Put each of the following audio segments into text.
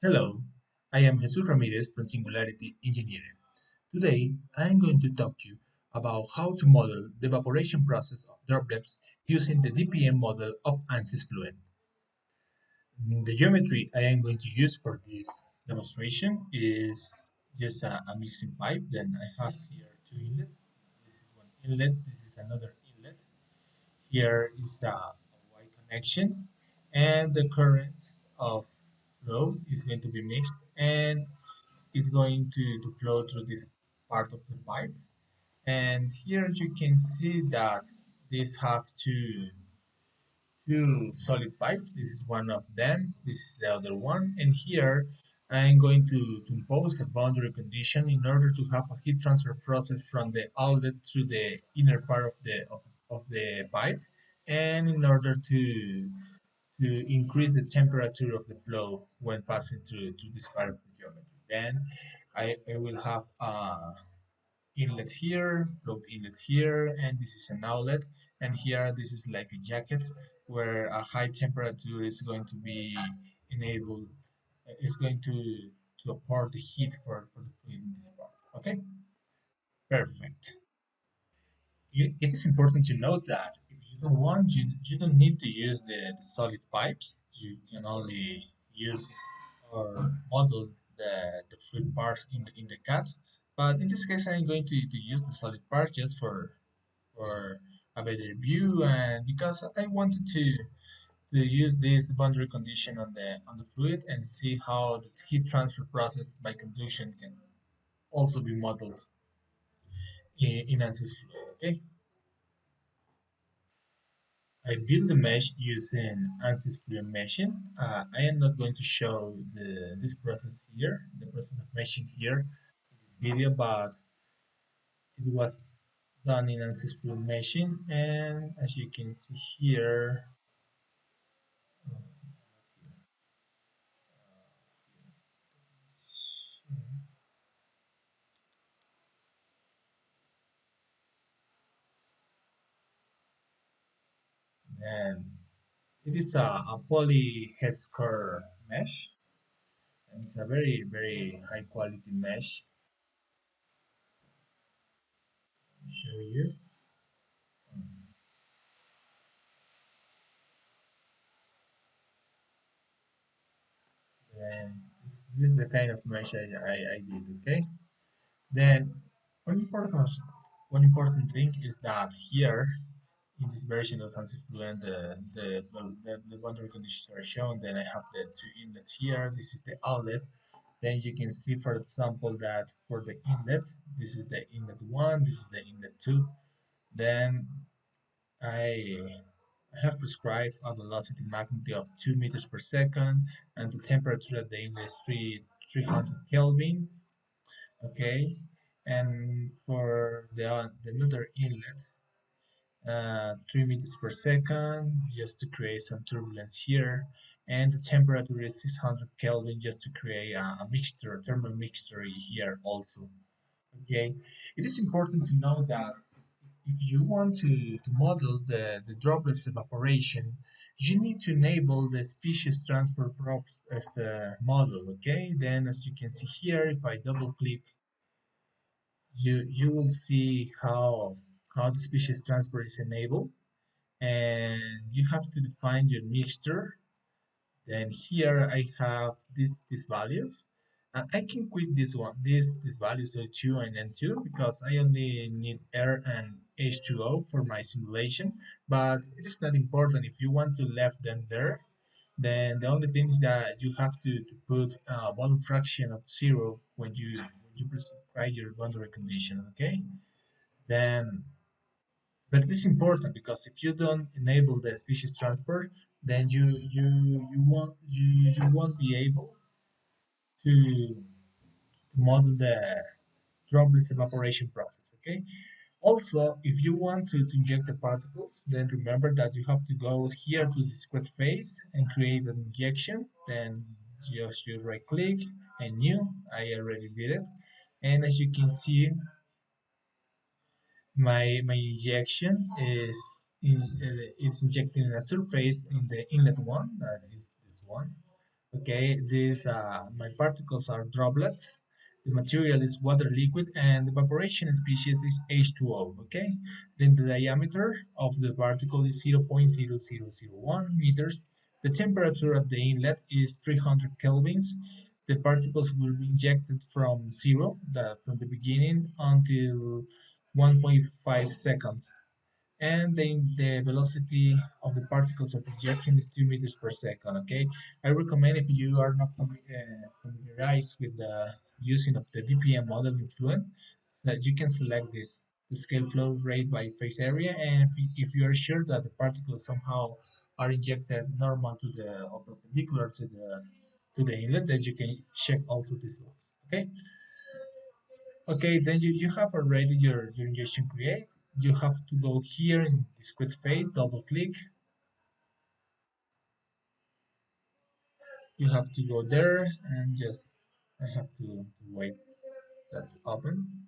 Hello, I am Jesus Ramirez from Singularity Engineering. Today, I am going to talk to you about how to model the evaporation process of droplets using the DPM model of ANSYS Fluent. The geometry I am going to use for this demonstration is just a mixing pipe. Then I have here two inlets. This is one inlet, this is another inlet. Here is a Y connection, and the current of flow is going to be mixed and is going to flow through this part of the pipe. And here you can see that these have two solid pipes. This is one of them, this is the other one. And here I'm going to impose a boundary condition in order to have a heat transfer process from the outlet to the inner part of the pipe, and in order to increase the temperature of the flow when passing through this part of the geometry. Then I will have a inlet here, float inlet here, and this is an outlet. And here this is like a jacket where a high temperature is going to be enabled, is going to apport the heat for the fluid in this part. Okay, perfect. It is important to note that if you don't want, you don't need to use the solid pipes. You can only use or model the fluid part in the cut. But in this case, I'm going to use the solid part just for a better view, and because I wanted to use this boundary condition on the fluid and see how the heat transfer process by conduction can also be modeled in ANSYS Fluent. Okay. I built the mesh using ANSYS Fluent meshing. I am not going to show this process here, the process of meshing here in this video, but it was done in ANSYS Fluent meshing. And as you can see here, and it is a poly head mesh, and it's a very high quality mesh. Let me show you. And this is the kind of mesh I did. Okay. Then one important one important thing is that here in this version of ANSYS Fluent, the boundary conditions are shown. Then I have the two inlets here. This is the outlet. Then you can see, for example, that for the inlet, this is the inlet one, this is the inlet two. Then I have prescribed a velocity magnitude of 2 meters per second, and the temperature at the inlet is 300 Kelvin. Okay, and for the another inlet, 3 meters per second, just to create some turbulence here, and the temperature is 600 Kelvin, just to create a mixture, a thermal mixture here also. Okay, it is important to know that if you want to model the droplets evaporation, you need to enable the species transfer props as the model. Okay, then as you can see here, if I double click, you will see how the species transfer is enabled, and you have to define your mixture. Then here I have these values. I can quit this one, this values O2 and N2, because I only need air and H2O for my simulation, but it is not important. If you want to leave them there, then the only thing is that you have to put a volume fraction of 0 when you prescribe your boundary condition. Okay, then but it is important because if you don't enable the species transport, then you won't be able to model the droplets evaporation process. Okay. Also, if you want to inject the particles, then remember that you have to go here to the discrete phase and create an injection. Then just use right click and new. I already did it. And as you can see, My injection is injecting in a surface in the inlet one, that is this one. Okay, these my particles are droplets. The material is water liquid, and the evaporation species is H2O. Okay, then the diameter of the particle is 0.0001 meters. The temperature at the inlet is 300 kelvins. The particles will be injected from zero, from the beginning, until 1.5 seconds, and the velocity of the particles at ejection is 2 meters per second. Okay, I recommend, if you are not familiarized with the using of the DPM model in Fluent, so you can select this the scale flow rate by phase area, and if you are sure that the particles somehow are injected normal to the or perpendicular to the inlet, then you can check also these logs. Okay. Okay, then you have already your injection create. You have to go here in discrete phase, double click. You have to go there and just, I have to wait that's open.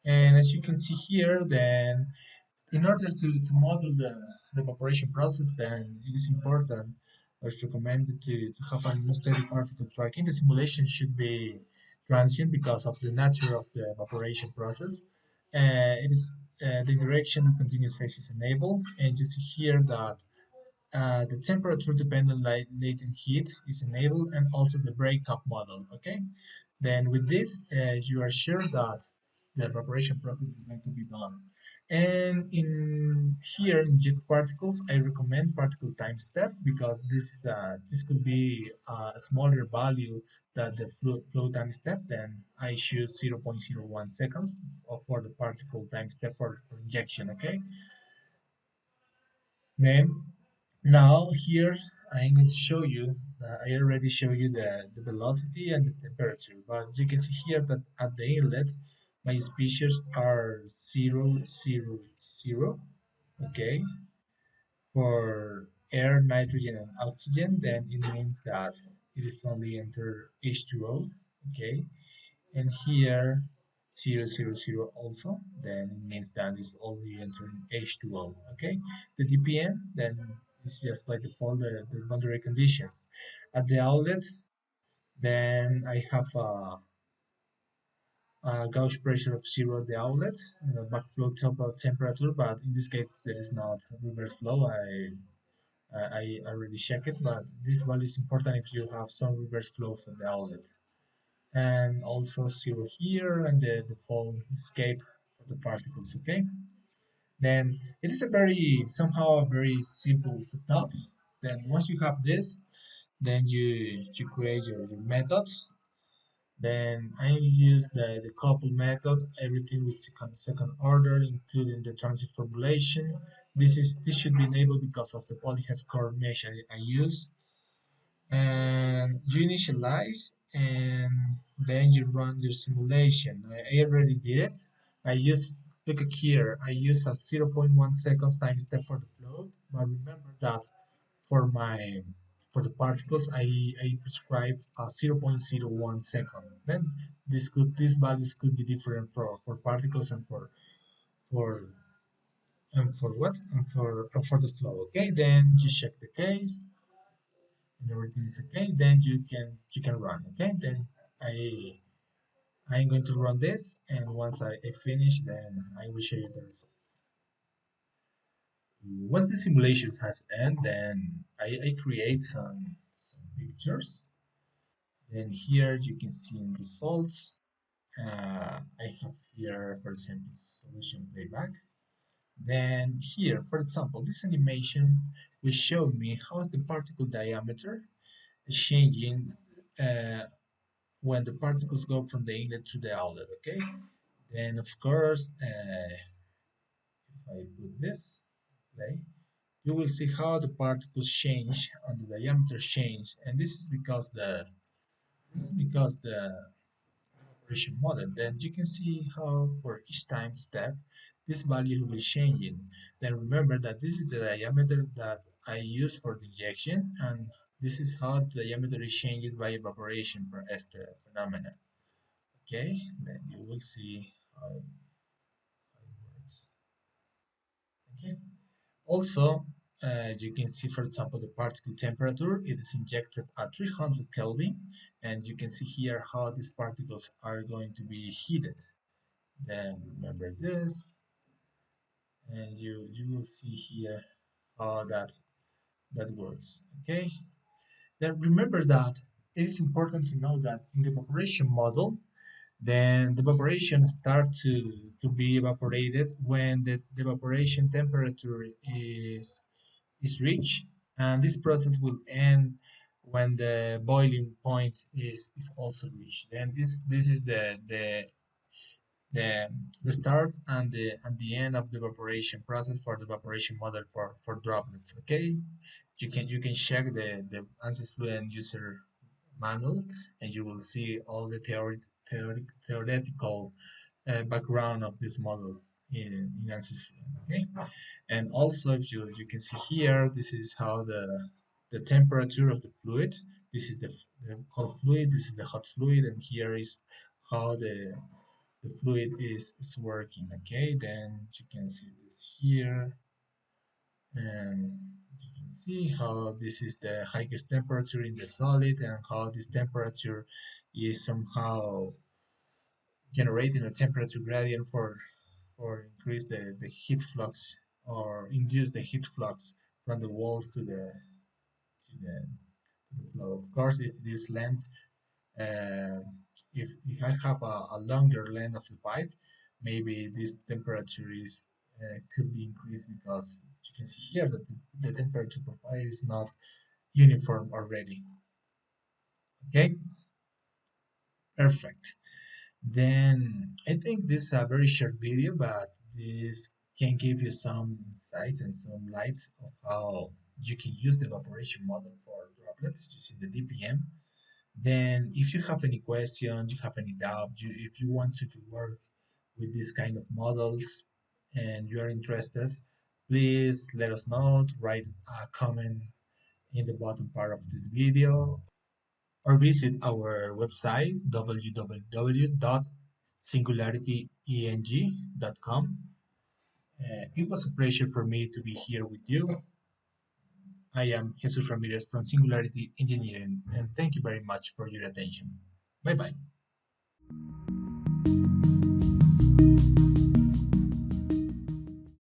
And as you can see here, then in order to model the evaporation process, then it is important or it's recommended to have an unsteady particle tracking. The simulation should be transient because of the nature of the evaporation process. It is the direction of continuous phase is enabled, and you see here that the temperature dependent latent heat is enabled, and also the breakup model. Okay, then with this, you are sure that the evaporation process is going to be done. And in here in jet particles, I recommend particle time step because this could be a smaller value than the flow time step. Then I choose 0.01 seconds for the particle time step for injection. Okay, then now here I'm going to show you, I already show you the velocity and the temperature, but you can see here that at the inlet, my species are 0, 0, 0, okay? For air, nitrogen, and oxygen, then it means that it is only enter H2O, okay? And here 0, 0, 0 also, then it means that it's only entering H2O. Okay, the DPM then is just by default the boundary conditions. At the outlet, then I have a gauge pressure of zero at the outlet, backflow temperature, but in this case there is not reverse flow. I already checked it, but this value is important if you have some reverse flows at the outlet. And also zero here, and the default escape for the particles. Okay, then it is a very somehow a very simple setup. Then once you have this, then you create your method. Then I use the couple method, everything with second order, including the transit formulation. This should be enabled because of the polyhascore mesh I use. And you initialize, and then you run your simulation. I already did it. I use, look at here, I use a zero point 0.1 seconds time step for the float, but remember that for my for the particles I prescribe a 0.01 second. Then these values could be different for particles for for what and for the flow. Okay, then you check the case and everything is okay, then you can run. Okay, then I'm going to run this, and once I finish, then I will show you the results. Once the simulation has ended, then I create some pictures. Then here you can see in results. I have here, for example, solution playback. Then here, for example, this animation will show me how is the particle diameter changing when the particles go from the inlet to the outlet. Okay, then of course, if I put this play, you will see how the particles change and the diameter change, and this is because the evaporation model. Then you can see how for each time step this value will be changing. Then remember that this is the diameter that I use for the injection, and this is how the diameter is changed by evaporation per este phenomena. Okay, then you will see how it works. Okay. Also, you can see, for example, the particle temperature. It is injected at 300 Kelvin, and you can see here how these particles are going to be heated. Then remember this, and you will see here how that works. Okay. Then remember that it is important to know that in the evaporation model, then the evaporation start to be evaporated when the evaporation temperature is reached, and this process will end when the boiling point is also reached. Then this is the the start and the end of the evaporation process for the evaporation model for droplets. Okay, you can check the ANSYS Fluent user manual, and you will see all the theoretical background of this model in ANSYS Fluent. Okay, and also if you can see here, this is how the temperature of the fluid. This is the cold fluid. This is the hot fluid, and here is how the fluid is working. Okay, then you can see this here, and you can see how this is the highest temperature in the solid, and how this temperature is somehow generating a temperature gradient for increase the heat flux, or induce the heat flux from the walls to the flow. Of course, if this length, uh, if I have a longer length of the pipe, maybe this temperature is could be increased, because you can see here that the temperature profile is not uniform already. Okay, perfect. Then I think this is a very short video, but this can give you some insights and some lights of how you can use the evaporation model for droplets using the DPM. Then, if you have any questions, you have any doubt, if you want to work with this kind of models and you are interested, please let us know. Write a comment in the bottom part of this video, or visit our website www.singularityeng.com. It was a pleasure for me to be here with you. I am Jesus Ramirez from Singularity Engineering, and thank you very much for your attention. Bye bye.